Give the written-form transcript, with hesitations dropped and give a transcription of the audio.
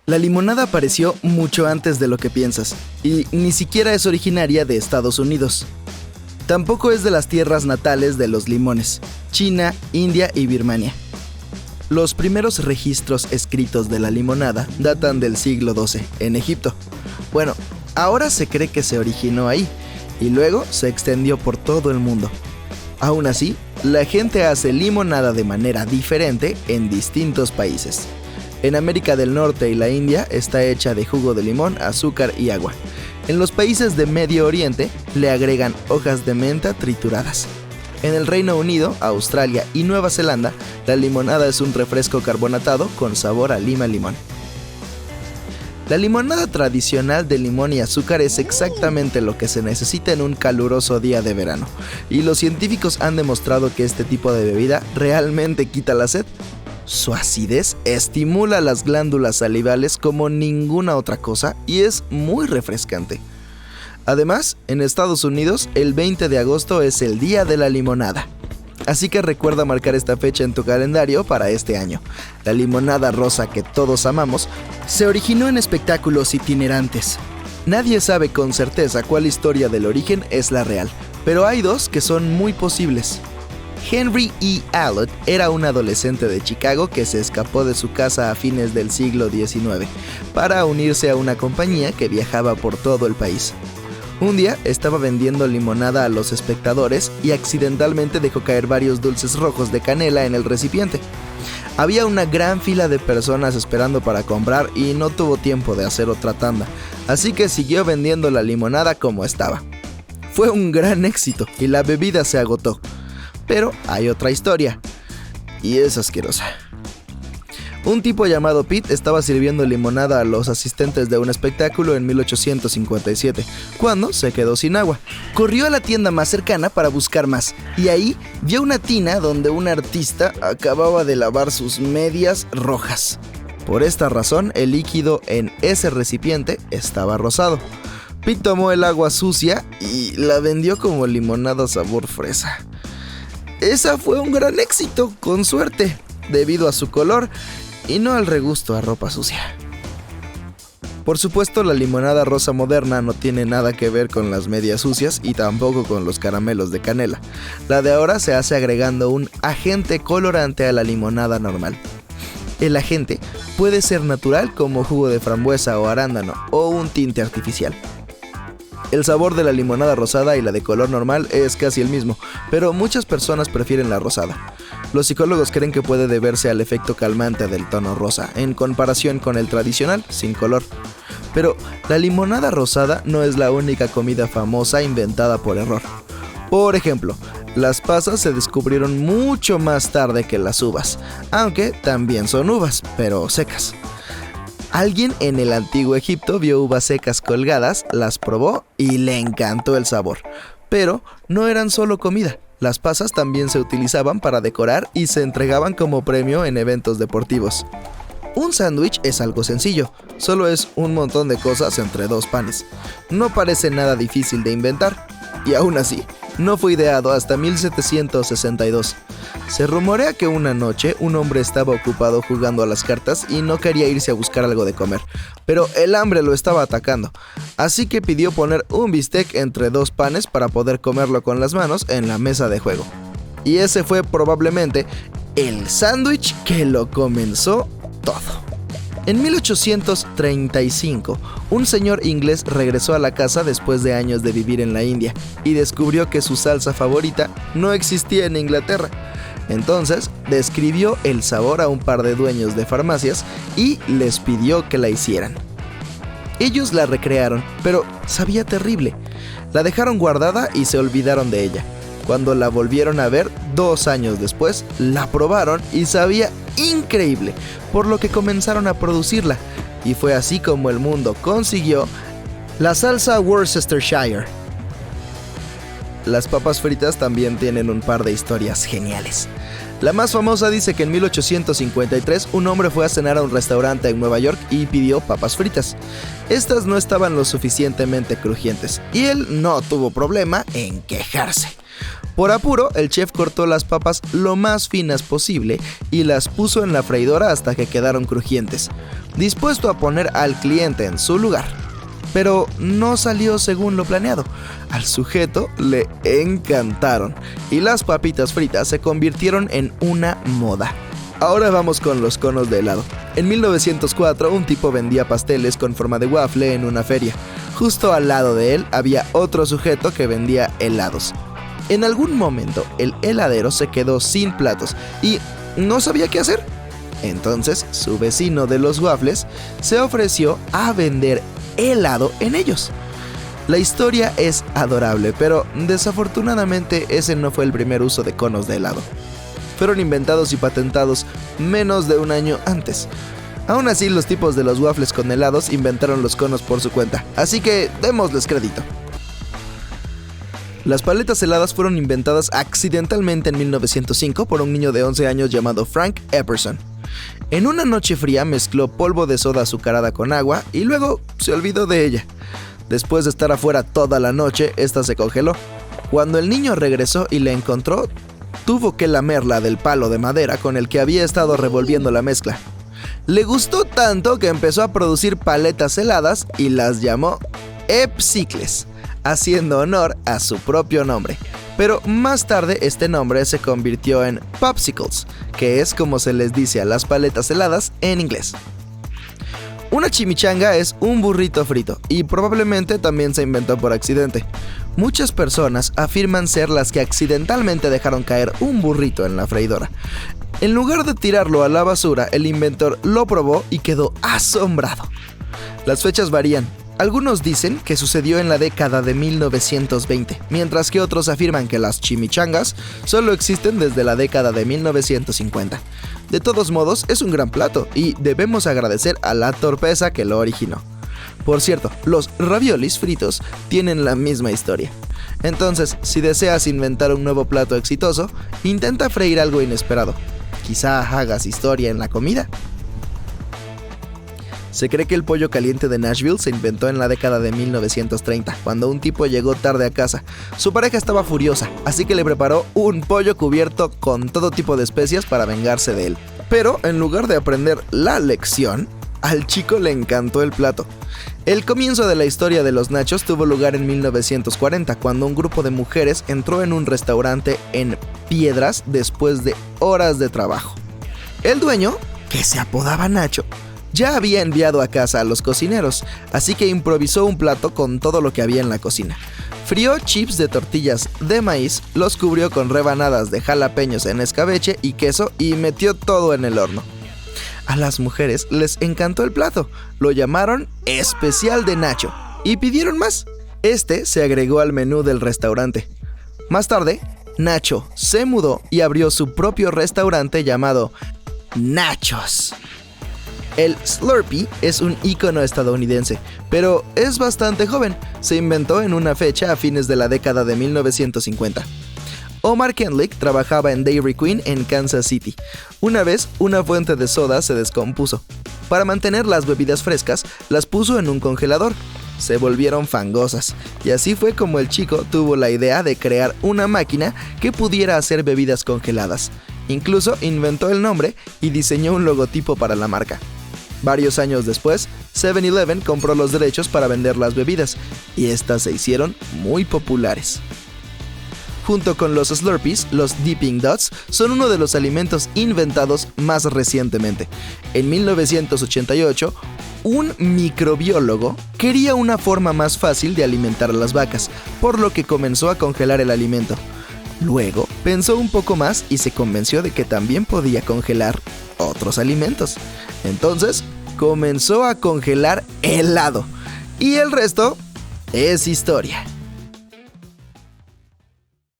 La limonada apareció mucho antes de lo que piensas, y ni siquiera es originaria de Estados Unidos. Tampoco es de las tierras natales de los limones, China, India y Birmania. Los primeros registros escritos de la limonada datan del siglo XII, en Egipto. Bueno, ahora se cree que se originó ahí, y luego se extendió por todo el mundo. Aún así, la gente hace limonada de manera diferente en distintos países. En América del Norte y la India está hecha de jugo de limón, azúcar y agua. En los países de Medio Oriente le agregan hojas de menta trituradas. En el Reino Unido, Australia y Nueva Zelanda, la limonada es un refresco carbonatado con sabor a lima-limón. La limonada tradicional de limón y azúcar es exactamente lo que se necesita en un caluroso día de verano, y los científicos han demostrado que este tipo de bebida realmente quita la sed. Su acidez estimula las glándulas salivales como ninguna otra cosa y es muy refrescante. Además, en Estados Unidos, el 20 de agosto es el Día de la Limonada. Así que recuerda marcar esta fecha en tu calendario para este año. La limonada rosa que todos amamos se originó en espectáculos itinerantes. Nadie sabe con certeza cuál historia del origen es la real, pero hay dos que son muy posibles. Henry E. Alott era un adolescente de Chicago que se escapó de su casa a fines del siglo XIX para unirse a una compañía que viajaba por todo el país. Un día estaba vendiendo limonada a los espectadores y accidentalmente dejó caer varios dulces rojos de canela en el recipiente. Había una gran fila de personas esperando para comprar y no tuvo tiempo de hacer otra tanda, así que siguió vendiendo la limonada como estaba. Fue un gran éxito y la bebida se agotó. Pero hay otra historia, y es asquerosa. Un tipo llamado Pete estaba sirviendo limonada a los asistentes de un espectáculo en 1857, cuando se quedó sin agua. Corrió a la tienda más cercana para buscar más, y ahí vio una tina donde un artista acababa de lavar sus medias rojas. Por esta razón, el líquido en ese recipiente estaba rosado. Pete tomó el agua sucia y la vendió como limonada sabor fresa. Esa fue un gran éxito, con suerte, debido a su color y no al regusto a ropa sucia. Por supuesto, la limonada rosa moderna no tiene nada que ver con las medias sucias y tampoco con los caramelos de canela. La de ahora se hace agregando un agente colorante a la limonada normal. El agente puede ser natural como jugo de frambuesa o arándano o un tinte artificial. El sabor de la limonada rosada y la de color normal es casi el mismo, pero muchas personas prefieren la rosada. Los psicólogos creen que puede deberse al efecto calmante del tono rosa, en comparación con el tradicional, sin color. Pero la limonada rosada no es la única comida famosa inventada por error. Por ejemplo, las pasas se descubrieron mucho más tarde que las uvas, aunque también son uvas, pero secas. Alguien en el antiguo Egipto vio uvas secas colgadas, las probó y le encantó el sabor. Pero no eran solo comida, las pasas también se utilizaban para decorar y se entregaban como premio en eventos deportivos. Un sándwich es algo sencillo, solo es un montón de cosas entre dos panes. No parece nada difícil de inventar, y aún así, no fue ideado hasta 1762. Se rumorea que una noche un hombre estaba ocupado jugando a las cartas y no quería irse a buscar algo de comer, pero el hambre lo estaba atacando, así que pidió poner un bistec entre dos panes para poder comerlo con las manos en la mesa de juego. Y ese fue probablemente el sándwich que lo comenzó todo. En 1835, un señor inglés regresó a la casa después de años de vivir en la India y descubrió que su salsa favorita no existía en Inglaterra. Entonces, describió el sabor a un par de dueños de farmacias y les pidió que la hicieran. Ellos la recrearon, pero sabía terrible. La dejaron guardada y se olvidaron de ella. Cuando la volvieron a ver 2 años después, la probaron y sabía increíble, por lo que comenzaron a producirla. Y fue así como el mundo consiguió la salsa Worcestershire. Las papas fritas también tienen un par de historias geniales. La más famosa dice que en 1853 un hombre fue a cenar a un restaurante en Nueva York y pidió papas fritas. Estas no estaban lo suficientemente crujientes y él no tuvo problema en quejarse. Por apuro, el chef cortó las papas lo más finas posible y las puso en la freidora hasta que quedaron crujientes. dispuesto a poner al cliente en su lugar. Pero no salió según lo planeado. Al sujeto le encantaron y las papitas fritas se convirtieron en una moda. Ahora vamos con los conos de helado. En 1904, un tipo vendía pasteles con forma de waffle en una feria. Justo al lado de él había otro sujeto que vendía helados. En algún momento, el heladero se quedó sin platos y no sabía qué hacer. Entonces, su vecino de los waffles se ofreció a vender helado en ellos. La historia es adorable, pero desafortunadamente ese no fue el primer uso de conos de helado. Fueron inventados y patentados menos de un año antes. Aún así, los tipos de los waffles con helados inventaron los conos por su cuenta, así que démosles crédito. Las paletas heladas fueron inventadas accidentalmente en 1905 por un niño de 11 años llamado Frank Epperson. En una noche fría mezcló polvo de soda azucarada con agua y luego se olvidó de ella. Después de estar afuera toda la noche, esta se congeló. Cuando el niño regresó y la encontró, tuvo que lamerla del palo de madera con el que había estado revolviendo la mezcla. Le gustó tanto que empezó a producir paletas heladas y las llamó Epsicles, haciendo honor a su propio nombre. Pero más tarde este nombre se convirtió en Popsicles, que es como se les dice a las paletas heladas en inglés. Una chimichanga es un burrito frito y probablemente también se inventó por accidente. Muchas personas afirman ser las que accidentalmente dejaron caer un burrito en la freidora. En lugar de tirarlo a la basura, el inventor lo probó y quedó asombrado. Las fechas varían. Algunos dicen que sucedió en la década de 1920, mientras que otros afirman que las chimichangas solo existen desde la década de 1950. De todos modos, es un gran plato y debemos agradecer a la torpeza que lo originó. Por cierto, los raviolis fritos tienen la misma historia. Entonces, si deseas inventar un nuevo plato exitoso, intenta freír algo inesperado. Quizá hagas historia en la comida. Se cree que el pollo caliente de Nashville se inventó en la década de 1930, cuando un tipo llegó tarde a casa. Su pareja estaba furiosa, así que le preparó un pollo cubierto con todo tipo de especias para vengarse de él. Pero en lugar de aprender la lección, al chico le encantó el plato. El comienzo de la historia de los nachos tuvo lugar en 1940, cuando un grupo de mujeres entró en un restaurante en Piedras después de horas de trabajo. El dueño, que se apodaba Nacho, ya había enviado a casa a los cocineros, así que improvisó un plato con todo lo que había en la cocina. Frió chips de tortillas de maíz, los cubrió con rebanadas de jalapeños en escabeche y queso y metió todo en el horno. A las mujeres les encantó el plato, lo llamaron especial de Nacho y pidieron más. Este se agregó al menú del restaurante. Más tarde, Nacho se mudó y abrió su propio restaurante llamado Nachos. El Slurpee es un ícono estadounidense, pero es bastante joven. Se inventó en una fecha a fines de la década de 1950. Omar Kendrick trabajaba en Dairy Queen en Kansas City. Una vez, una fuente de soda se descompuso. Para mantener las bebidas frescas, las puso en un congelador. Se volvieron fangosas, y así fue como el chico tuvo la idea de crear una máquina que pudiera hacer bebidas congeladas. Incluso inventó el nombre y diseñó un logotipo para la marca. Varios años después, 7-Eleven compró los derechos para vender las bebidas, y estas se hicieron muy populares. Junto con los Slurpees, los Dipping Dots son uno de los alimentos inventados más recientemente. En 1988, un microbiólogo quería una forma más fácil de alimentar a las vacas, por lo que comenzó a congelar el alimento. Luego, pensó un poco más y se convenció de que también podía congelar otros alimentos. Entonces, comenzó a congelar helado. Y el resto es historia.